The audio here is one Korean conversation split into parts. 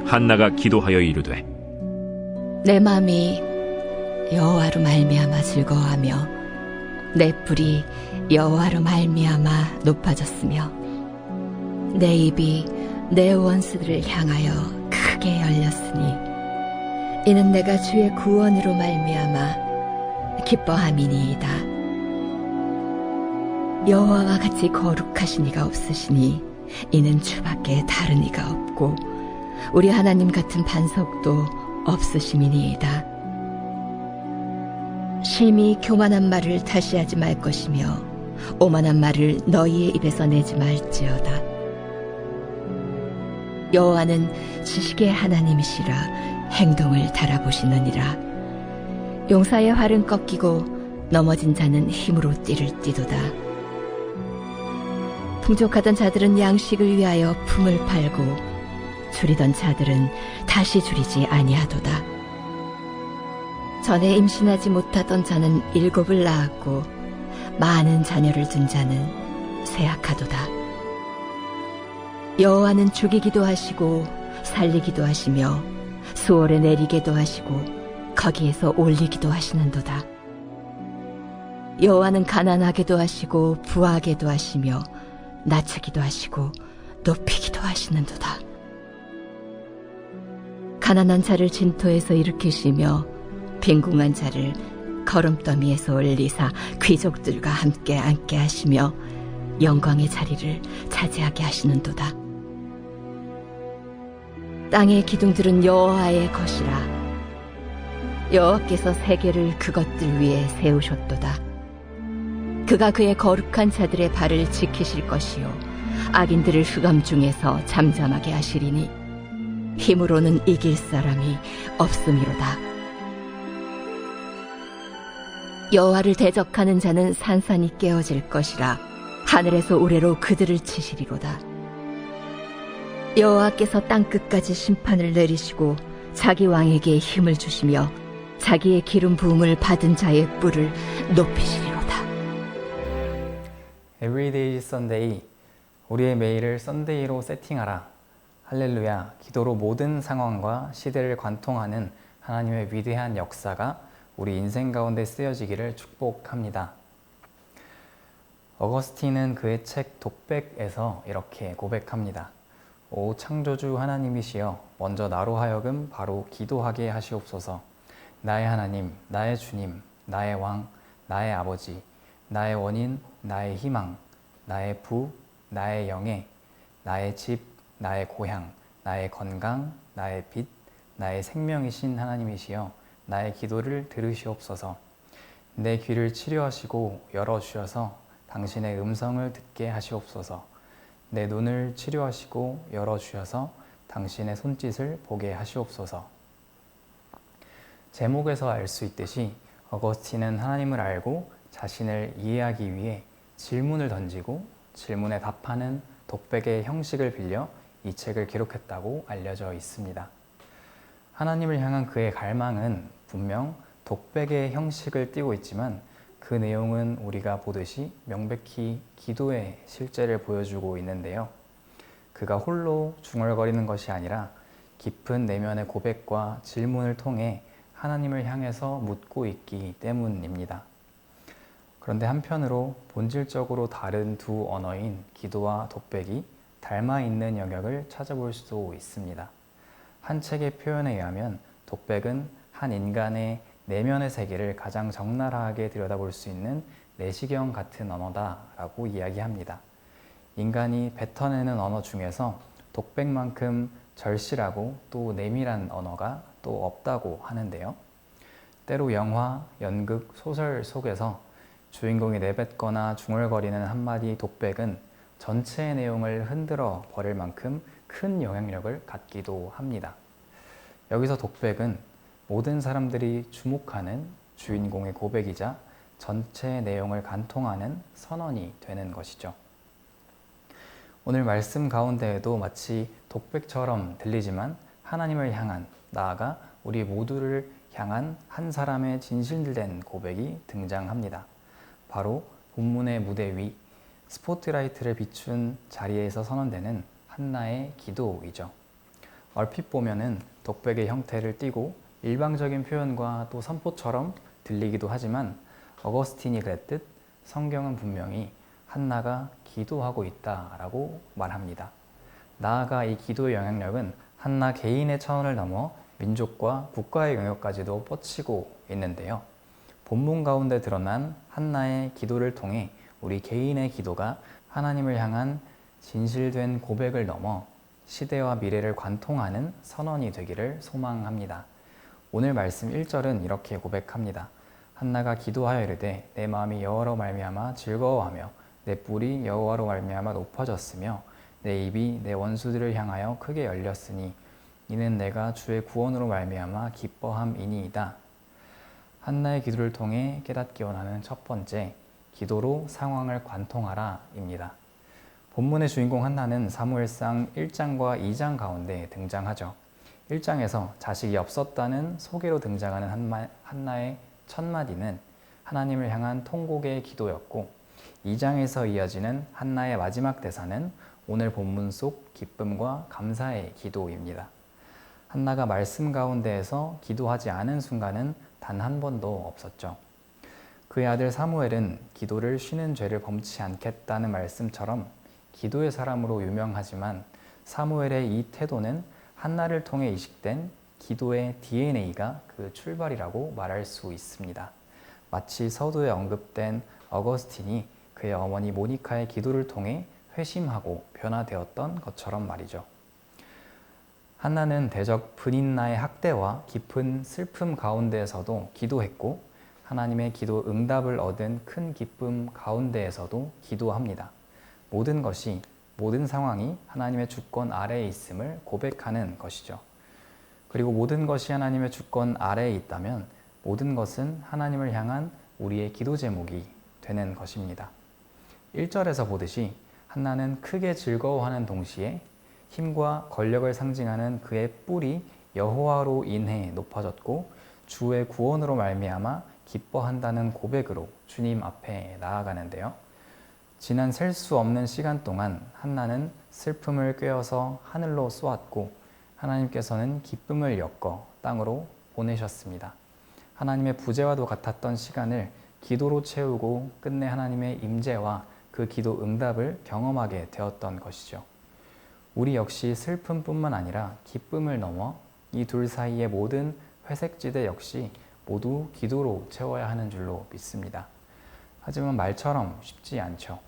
한나가 기도하여 이르되 내 마음이 여호와로 말미암아 즐거워하며 내 뿔이 여호와로 말미암아 높아졌으며 내 입이 내 원수들을 향하여 크게 열렸으니 이는 내가 주의 구원으로 말미암아 기뻐함이니이다. 여호와와 같이 거룩하신 이가 없으시니 이는 주밖에 다른 이가 없고 우리 하나님 같은 반석도 없으심이니이다. 심히 교만한 말을 다시 하지 말 것이며 오만한 말을 너희의 입에서 내지 말지어다. 여호와는 지식의 하나님이시라 행동을 달아보시느니라. 용사의 활은 꺾이고 넘어진 자는 힘으로 띠를 띠도다. 풍족하던 자들은 양식을 위하여 품을 팔고 줄이던 자들은 다시 줄이지 아니하도다. 전에 임신하지 못하던 자는 7을 낳았고 많은 자녀를 둔 자는 쇠약하도다. 여호와는 죽이기도 하시고 살리기도 하시며 수월에 내리게도 하시고 거기에서 올리기도 하시는도다. 여호와는 가난하게도 하시고 부하게도 하시며 낮추기도 하시고 높이기도 하시는도다. 가난한 자를 진토에서 일으키시며 빈궁한 자를 거름더미에서 올리사 귀족들과 함께 앉게 하시며 영광의 자리를 차지하게 하시는도다. 땅의 기둥들은 여호와의 것이라. 여호와께서 세계를 그것들 위에 세우셨도다. 그가 그의 거룩한 자들의 발을 지키실 것이요 악인들을 흑암 중에서 잠잠하게 하시리니 힘으로는 이길 사람이 없음이로다. 여호와를 대적하는 자는 산산이 깨어질 것이라. 하늘에서 우레로 그들을 치시리로다. 여호와께서 땅끝까지 심판을 내리시고 자기 왕에게 힘을 주시며 자기의 기름 부음을 받은 자의 뿔을 높이시리로다. Everyday is Sunday. 우리의 매일을 썬데이로 세팅하라. 할렐루야. 기도로 모든 상황과 시대를 관통하는 하나님의 위대한 역사가 우리 인생 가운데 쓰여지기를 축복합니다. 어거스틴은 그의 책 독백에서 이렇게 고백합니다. 오 창조주 하나님이시여, 먼저 나로 하여금 바로 기도하게 하시옵소서. 나의 하나님, 나의 주님, 나의 왕, 나의 아버지, 나의 원인, 나의 희망, 나의 부, 나의 영예, 나의 집, 나의 고향, 나의 건강, 나의 빛, 나의 생명이신 하나님이시여, 나의 기도를 들으시옵소서. 내 귀를 치료하시고 열어주셔서 당신의 음성을 듣게 하시옵소서. 내 눈을 치료하시고 열어주셔서 당신의 손짓을 보게 하시옵소서. 제목에서 알 수 있듯이 어거스틴은 하나님을 알고 자신을 이해하기 위해 질문을 던지고 질문에 답하는 독백의 형식을 빌려 이 책을 기록했다고 알려져 있습니다. 하나님을 향한 그의 갈망은 분명 독백의 형식을 띠고 있지만 그 내용은 우리가 보듯이 명백히 기도의 실제를 보여주고 있는데요. 그가 홀로 중얼거리는 것이 아니라 깊은 내면의 고백과 질문을 통해 하나님을 향해서 묻고 있기 때문입니다. 그런데 한편으로 본질적으로 다른 두 언어인 기도와 독백이 닮아 있는 영역을 찾아볼 수도 있습니다. 한 책의 표현에 의하면 독백은 한 인간의 내면의 세계를 가장 적나라하게 들여다볼 수 있는 내시경 같은 언어다라고 이야기합니다. 인간이 뱉어내는 언어 중에서 독백만큼 절실하고 또 내밀한 언어가 또 없다고 하는데요. 때로 영화, 연극, 소설 속에서 주인공이 내뱉거나 중얼거리는 한마디 독백은 전체의 내용을 흔들어 버릴 만큼 큰 영향력을 갖기도 합니다. 여기서 독백은 모든 사람들이 주목하는 주인공의 고백이자 전체 내용을 관통하는 선언이 되는 것이죠. 오늘 말씀 가운데에도 마치 독백처럼 들리지만 하나님을 향한, 나아가 우리 모두를 향한 한 사람의 진실된 고백이 등장합니다. 바로 본문의 무대 위 스포트라이트를 비춘 자리에서 선언되는 한나의 기도이죠. 얼핏 보면은 독백의 형태를 띠고 일방적인 표현과 또 선포처럼 들리기도 하지만 어거스틴이 그랬듯 성경은 분명히 한나가 기도하고 있다라고 말합니다. 나아가 이 기도의 영향력은 한나 개인의 차원을 넘어 민족과 국가의 영역까지도 뻗치고 있는데요. 본문 가운데 드러난 한나의 기도를 통해 우리 개인의 기도가 하나님을 향한 진실된 고백을 넘어 시대와 미래를 관통하는 선언이 되기를 소망합니다. 오늘 말씀 1절은 이렇게 고백합니다. 한나가 기도하여 이르되 내 마음이 여호와로 말미암아 즐거워하며 내 뿔이 여호와로 말미암아 높아졌으며 내 입이 내 원수들을 향하여 크게 열렸으니 이는 내가 주의 구원으로 말미암아 기뻐함이니이다. 한나의 기도를 통해 깨닫기 원하는 첫 번째, 기도로 상황을 관통하라 입니다. 본문의 주인공 한나는 사무엘상 1장과 2장 가운데 등장하죠. 1장에서 자식이 없었다는 소개로 등장하는 한나의 첫 마디는 하나님을 향한 통곡의 기도였고 2장에서 이어지는 한나의 마지막 대사는 오늘 본문 속 기쁨과 감사의 기도입니다. 한나가 말씀 가운데에서 기도하지 않은 순간은 단 한 번도 없었죠. 그의 아들 사무엘은 기도를 쉬는 죄를 범치 않겠다는 말씀처럼 기도의 사람으로 유명하지만 사무엘의 이 태도는 한나를 통해 이식된 기도의 DNA가 그 출발이라고 말할 수 있습니다. 마치 서두에 언급된 어거스틴이 그의 어머니 모니카의 기도를 통해 회심하고 변화되었던 것처럼 말이죠. 한나는 대적 브닌나의 학대와 깊은 슬픔 가운데에서도 기도했고 하나님의 기도 응답을 얻은 큰 기쁨 가운데에서도 기도합니다. 모든 것이, 모든 상황이 하나님의 주권 아래에 있음을 고백하는 것이죠. 그리고 모든 것이 하나님의 주권 아래에 있다면 모든 것은 하나님을 향한 우리의 기도 제목이 되는 것입니다. 1절에서 보듯이 한나는 크게 즐거워하는 동시에 힘과 권력을 상징하는 그의 뿔이 여호와로 인해 높아졌고 주의 구원으로 말미암아 기뻐한다는 고백으로 주님 앞에 나아가는데요. 지난 셀 수 없는 시간 동안 한나는 슬픔을 꿰어서 하늘로 쏘았고 하나님께서는 기쁨을 엮어 땅으로 보내셨습니다. 하나님의 부재와도 같았던 시간을 기도로 채우고 끝내 하나님의 임재와 그 기도 응답을 경험하게 되었던 것이죠. 우리 역시 슬픔뿐만 아니라 기쁨을 넘어 이 둘 사이의 모든 회색지대 역시 모두 기도로 채워야 하는 줄로 믿습니다. 하지만 말처럼 쉽지 않죠.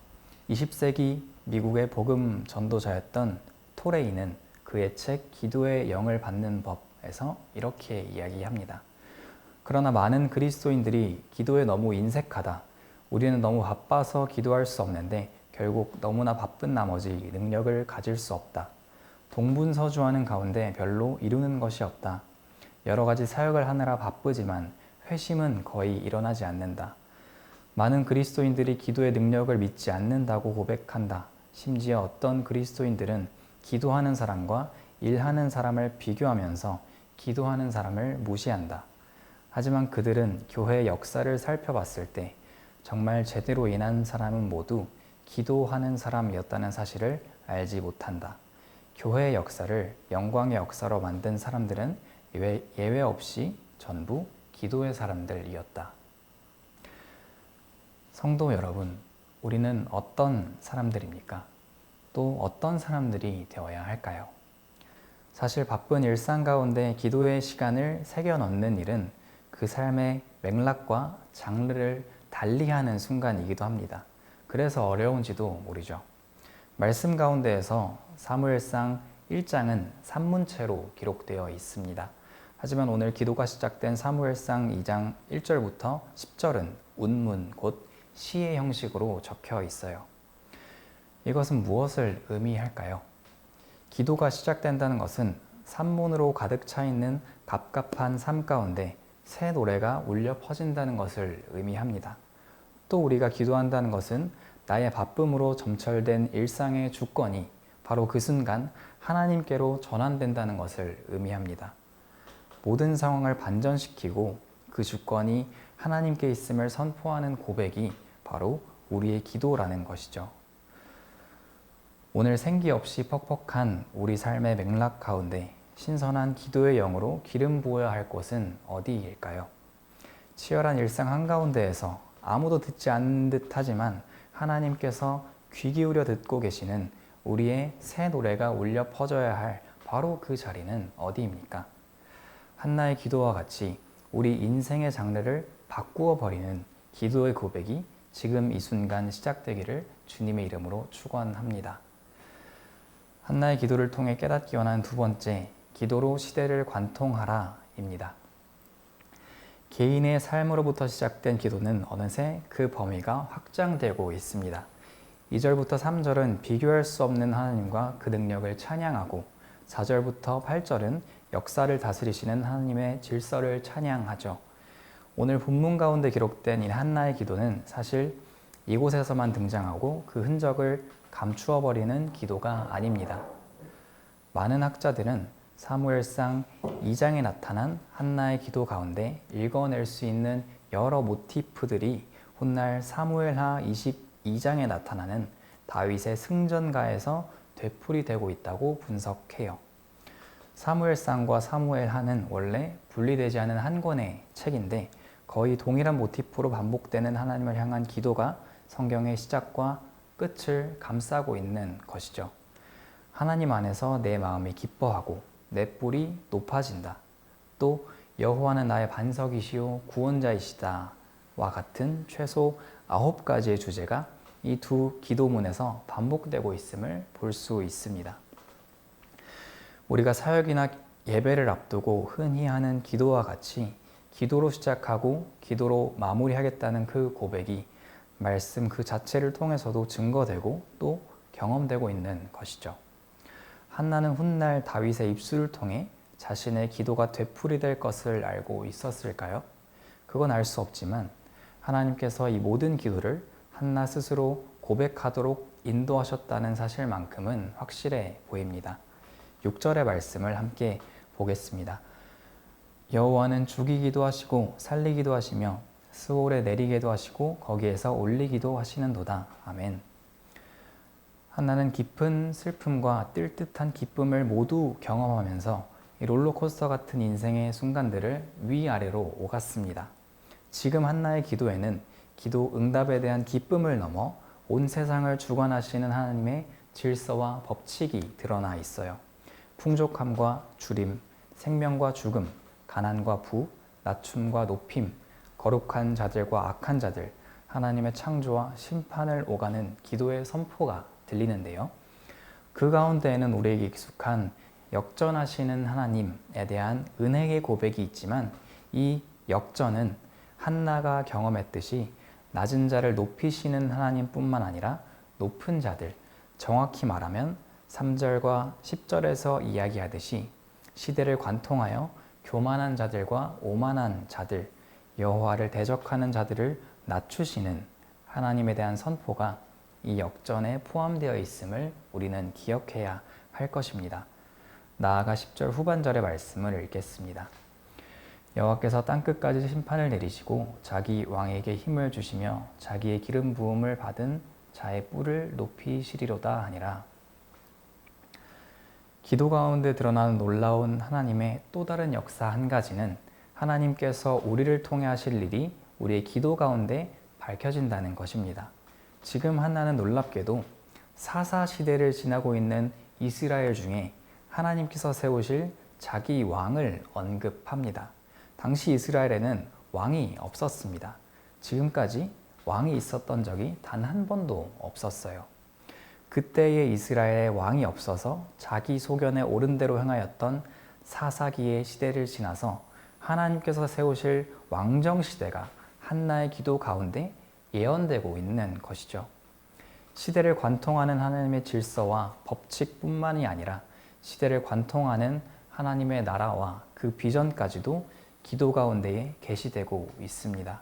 20세기 미국의 복음 전도자였던 토레이는 그의 책 기도의 영을 받는 법에서 이렇게 이야기합니다. 그러나 많은 그리스도인들이 기도에 너무 인색하다. 우리는 너무 바빠서 기도할 수 없는데 결국 너무나 바쁜 나머지 능력을 가질 수 없다. 동분서주하는 가운데 별로 이루는 것이 없다. 여러 가지 사역을 하느라 바쁘지만 회심은 거의 일어나지 않는다. 많은 그리스도인들이 기도의 능력을 믿지 않는다고 고백한다. 심지어 어떤 그리스도인들은 기도하는 사람과 일하는 사람을 비교하면서 기도하는 사람을 무시한다. 하지만 그들은 교회의 역사를 살펴봤을 때 정말 제대로 일한 사람은 모두 기도하는 사람이었다는 사실을 알지 못한다. 교회의 역사를 영광의 역사로 만든 사람들은 예외 없이 전부 기도의 사람들이었다. 성도 여러분, 우리는 어떤 사람들입니까? 또 어떤 사람들이 되어야 할까요? 사실 바쁜 일상 가운데 기도의 시간을 새겨 넣는 일은 그 삶의 맥락과 장르를 달리하는 순간이기도 합니다. 그래서 어려운지도 모르죠. 말씀 가운데에서 사무엘상 1장은 산문체로 기록되어 있습니다. 하지만 오늘 기도가 시작된 사무엘상 2장 1절부터 10절은 운문, 곧 시의 형식으로 적혀 있어요. 이것은 무엇을 의미할까요? 기도가 시작된다는 것은 산문으로 가득 차 있는 갑갑한 삶 가운데 새 노래가 울려 퍼진다는 것을 의미합니다. 또 우리가 기도한다는 것은 나의 바쁨으로 점철된 일상의 주권이 바로 그 순간 하나님께로 전환된다는 것을 의미합니다. 모든 상황을 반전시키고 그 주권이 하나님께 있음을 선포하는 고백이 바로 우리의 기도라는 것이죠. 오늘 생기 없이 퍽퍽한 우리 삶의 맥락 가운데 신선한 기도의 영으로 기름 부어야 할 곳은 어디일까요? 치열한 일상 한가운데에서 아무도 듣지 않는 듯 하지만 하나님께서 귀 기울여 듣고 계시는 우리의 새 노래가 울려 퍼져야 할 바로 그 자리는 어디입니까? 한나의 기도와 같이 우리 인생의 장르를 바꾸어 버리는 기도의 고백이 지금 이 순간 시작되기를 주님의 이름으로 축원합니다. 한나의 기도를 통해 깨닫기 원하는 두 번째, 기도로 시대를 관통하라입니다. 개인의 삶으로부터 시작된 기도는 어느새 그 범위가 확장되고 있습니다. 2절부터 3절은 비교할 수 없는 하나님과 그 능력을 찬양하고 4절부터 8절은 역사를 다스리시는 하나님의 질서를 찬양하죠. 오늘 본문 가운데 기록된 이 한나의 기도는 사실 이곳에서만 등장하고 그 흔적을 감추어 버리는 기도가 아닙니다. 많은 학자들은 사무엘상 2장에 나타난 한나의 기도 가운데 읽어낼 수 있는 여러 모티프들이 훗날 사무엘하 22장에 나타나는 다윗의 승전가에서 되풀이되고 있다고 분석해요. 사무엘상과 사무엘하는 원래 분리되지 않은 한 권의 책인데 거의 동일한 모티프로 반복되는 하나님을 향한 기도가 성경의 시작과 끝을 감싸고 있는 것이죠. 하나님 안에서 내 마음이 기뻐하고 내 뿔이 높아진다. 또 여호와는 나의 반석이시요 구원자이시다. 와 같은 최소 9가지의 주제가 이 두 기도문에서 반복되고 있음을 볼 수 있습니다. 우리가 사역이나 예배를 앞두고 흔히 하는 기도와 같이 기도로 시작하고 기도로 마무리하겠다는 그 고백이 말씀 그 자체를 통해서도 증거되고 또 경험되고 있는 것이죠. 한나는 훗날 다윗의 입술을 통해 자신의 기도가 되풀이될 것을 알고 있었을까요? 그건 알 수 없지만 하나님께서 이 모든 기도를 한나 스스로 고백하도록 인도하셨다는 사실만큼은 확실해 보입니다. 6절의 말씀을 함께 보겠습니다. 여호와는 죽이기도 하시고 살리기도 하시며 스올에 내리게도 하시고 거기에서 올리기도 하시는도다. 아멘. 한나는 깊은 슬픔과 뜰뜻한 기쁨을 모두 경험하면서 이 롤러코스터 같은 인생의 순간들을 위아래로 오갔습니다. 지금 한나의 기도에는 기도 응답에 대한 기쁨을 넘어 온 세상을 주관하시는 하나님의 질서와 법칙이 드러나 있어요. 풍족함과 주림, 생명과 죽음, 가난과 부, 낮춤과 높임, 거룩한 자들과 악한 자들, 하나님의 창조와 심판을 오가는 기도의 선포가 들리는데요. 그 가운데에는 우리에게 익숙한 역전하시는 하나님에 대한 은혜의 고백이 있지만 이 역전은 한나가 경험했듯이 낮은 자를 높이시는 하나님뿐만 아니라 높은 자들, 정확히 말하면 3절과 10절에서 이야기하듯이 시대를 관통하여 교만한 자들과 오만한 자들, 여호와를 대적하는 자들을 낮추시는 하나님에 대한 선포가 이 역전에 포함되어 있음을 우리는 기억해야 할 것입니다. 나아가 10절 후반절의 말씀을 읽겠습니다. 여호와께서 땅끝까지 심판을 내리시고 자기 왕에게 힘을 주시며 자기의 기름 부음을 받은 자의 뿔을 높이시리로다 하니라. 기도 가운데 드러나는 놀라운 하나님의 또 다른 역사 한 가지는 하나님께서 우리를 통해 하실 일이 우리의 기도 가운데 밝혀진다는 것입니다. 지금 한나는 놀랍게도 사사 시대를 지나고 있는 이스라엘 중에 하나님께서 세우실 자기 왕을 언급합니다. 당시 이스라엘에는 왕이 없었습니다. 지금까지 왕이 있었던 적이 단 한 번도 없었어요. 그때의 이스라엘에 왕이 없어서 자기 소견에 옳은 대로 행하였던 사사기의 시대를 지나서 하나님께서 세우실 왕정 시대가 한나의 기도 가운데 예언되고 있는 것이죠. 시대를 관통하는 하나님의 질서와 법칙뿐만이 아니라 시대를 관통하는 하나님의 나라와 그 비전까지도 기도 가운데에 계시되고 있습니다.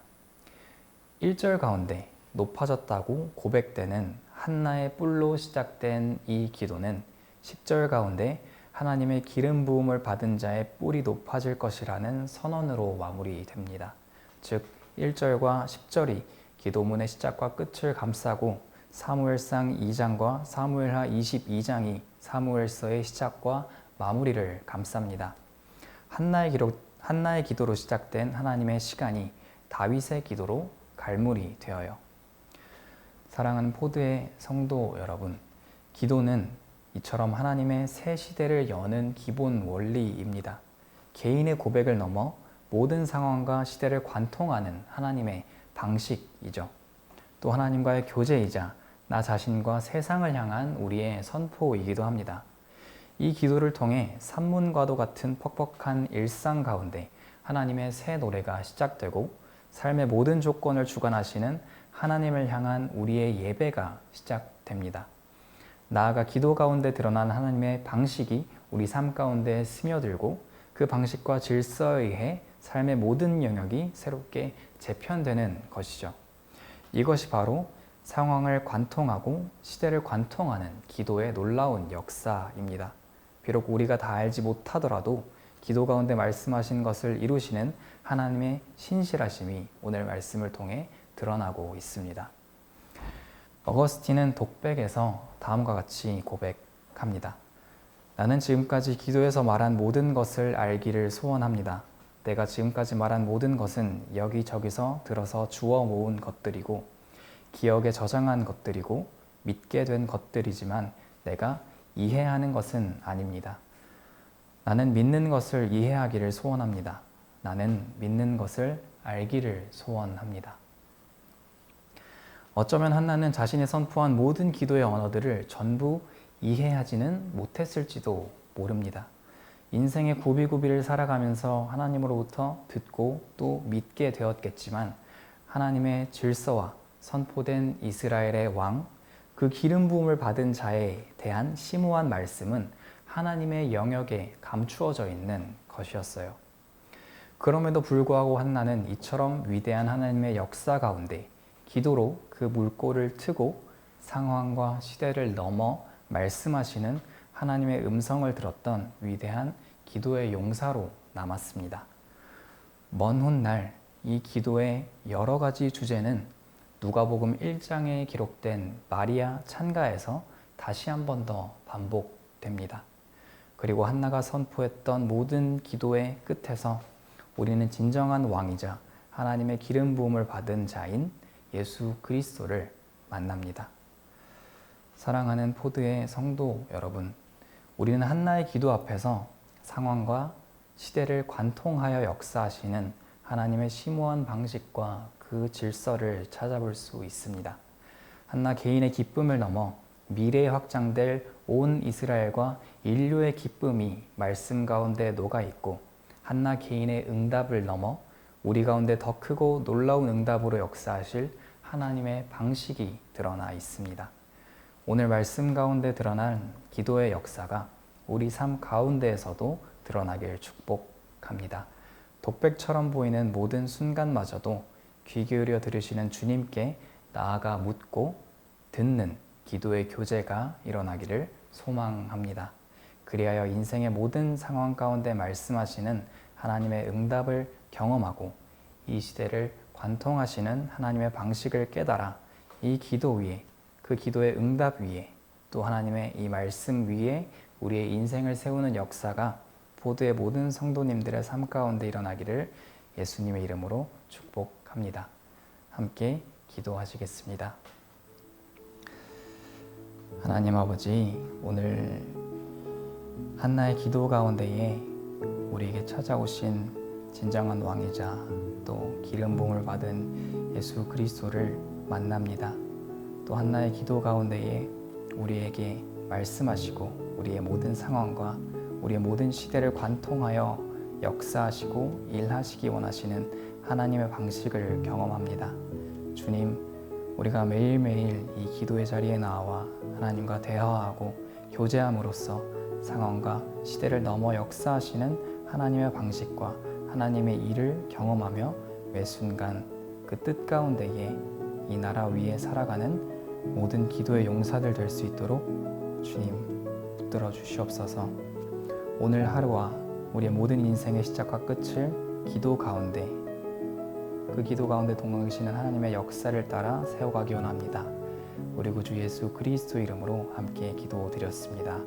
1절 가운데 높아졌다고 고백되는 한나의 뿔로 시작된 이 기도는 10절 가운데 하나님의 기름 부음을 받은 자의 뿔이 높아질 것이라는 선언으로 마무리됩니다. 즉 1절과 10절이 기도문의 시작과 끝을 감싸고 사무엘상 2장과 사무엘하 22장이 사무엘서의 시작과 마무리를 감쌉니다. 한나의 기도로 시작된 하나님의 시간이 다윗의 기도로 갈무리 되어요. 사랑하는 포드의 성도 여러분, 기도는 이처럼 하나님의 새 시대를 여는 기본 원리입니다. 개인의 고백을 넘어 모든 상황과 시대를 관통하는 하나님의 방식이죠. 또 하나님과의 교제이자 나 자신과 세상을 향한 우리의 선포이기도 합니다. 이 기도를 통해 산문과도 같은 퍽퍽한 일상 가운데 하나님의 새 노래가 시작되고 삶의 모든 조건을 주관하시는 하나님을 향한 우리의 예배가 시작됩니다. 나아가 기도 가운데 드러난 하나님의 방식이 우리 삶 가운데 스며들고 그 방식과 질서에 의해 삶의 모든 영역이 새롭게 재편되는 것이죠. 이것이 바로 상황을 관통하고 시대를 관통하는 기도의 놀라운 역사입니다. 비록 우리가 다 알지 못하더라도 기도 가운데 말씀하신 것을 이루시는 하나님의 신실하심이 오늘 말씀을 통해 드러나고 있습니다. 어거스틴은 독백에서 다음과 같이 고백합니다. 나는 지금까지 기도에서 말한 모든 것을 알기를 소원합니다. 내가 지금까지 말한 모든 것은 여기저기서 들어서 주워 모은 것들이고 기억에 저장한 것들이고 믿게 된 것들이지만 내가 이해하는 것은 아닙니다. 나는 믿는 것을 이해하기를 소원합니다. 나는 믿는 것을 알기를 소원합니다. 어쩌면 한나는 자신이 선포한 모든 기도의 언어들을 전부 이해하지는 못했을지도 모릅니다. 인생의 구비구비를 살아가면서 하나님으로부터 듣고 또 믿게 되었겠지만 하나님의 질서와 선포된 이스라엘의 왕, 그 기름 부음을 받은 자에 대한 심오한 말씀은 하나님의 영역에 감추어져 있는 것이었어요. 그럼에도 불구하고 한나는 이처럼 위대한 하나님의 역사 가운데 기도로 그 물꼬를 트고 상황과 시대를 넘어 말씀하시는 하나님의 음성을 들었던 위대한 기도의 용사로 남았습니다. 먼 훗날 이 기도의 여러 가지 주제는 누가복음 1장에 기록된 마리아 찬가에서 다시 한 번 더 반복됩니다. 그리고 한나가 선포했던 모든 기도의 끝에서 우리는 진정한 왕이자 하나님의 기름 부음을 받은 자인 예수 그리스도를 만납니다. 사랑하는 포드의 성도 여러분, 우리는 한나의 기도 앞에서 상황과 시대를 관통하여 역사하시는 하나님의 심오한 방식과 그 질서를 찾아볼 수 있습니다. 한나 개인의 기쁨을 넘어 미래에 확장될 온 이스라엘과 인류의 기쁨이 말씀 가운데 녹아있고 한나 개인의 응답을 넘어 우리 가운데 더 크고 놀라운 응답으로 역사하실 하나님의 방식이 드러나 있습니다. 오늘 말씀 가운데 드러난 기도의 역사가 우리 삶 가운데에서도 드러나길 축복합니다. 독백처럼 보이는 모든 순간마저도 귀 기울여 들으시는 주님께 나아가 묻고 듣는 기도의 교제가 일어나기를 소망합니다. 그리하여 인생의 모든 상황 가운데 말씀하시는 하나님의 응답을 경험하고 이 시대를 관통하시는 하나님의 방식을 깨달아 이 기도 위에, 그 기도의 응답 위에, 또 하나님의 이 말씀 위에 우리의 인생을 세우는 역사가 포드의 모든 성도님들의 삶 가운데 일어나기를 예수님의 이름으로 축복합니다. 함께 기도하시겠습니다. 하나님 아버지, 오늘 한나의 기도 가운데에 우리에게 찾아오신 진정한 왕이자 또 기름 부음을 받은 예수 그리스도를 만납니다. 또 한나의 기도 가운데에 우리에게 말씀하시고 우리의 모든 상황과 우리의 모든 시대를 관통하여 역사하시고 일하시기 원하시는 하나님의 방식을 경험합니다. 주님, 우리가 매일매일 이 기도의 자리에 나와 하나님과 대화하고 교제함으로써 상황과 시대를 넘어 역사하시는 하나님의 방식과 하나님의 일을 경험하며 매 순간 그 뜻 가운데에 이 나라 위에 살아가는 모든 기도의 용사들 될 수 있도록 주님 붙들어 주시옵소서. 오늘 하루와 우리의 모든 인생의 시작과 끝을 기도 가운데, 그 기도 가운데 동행하시는 하나님의 역사를 따라 세워가기 원합니다. 우리 구주 예수 그리스도 이름으로 함께 기도드렸습니다.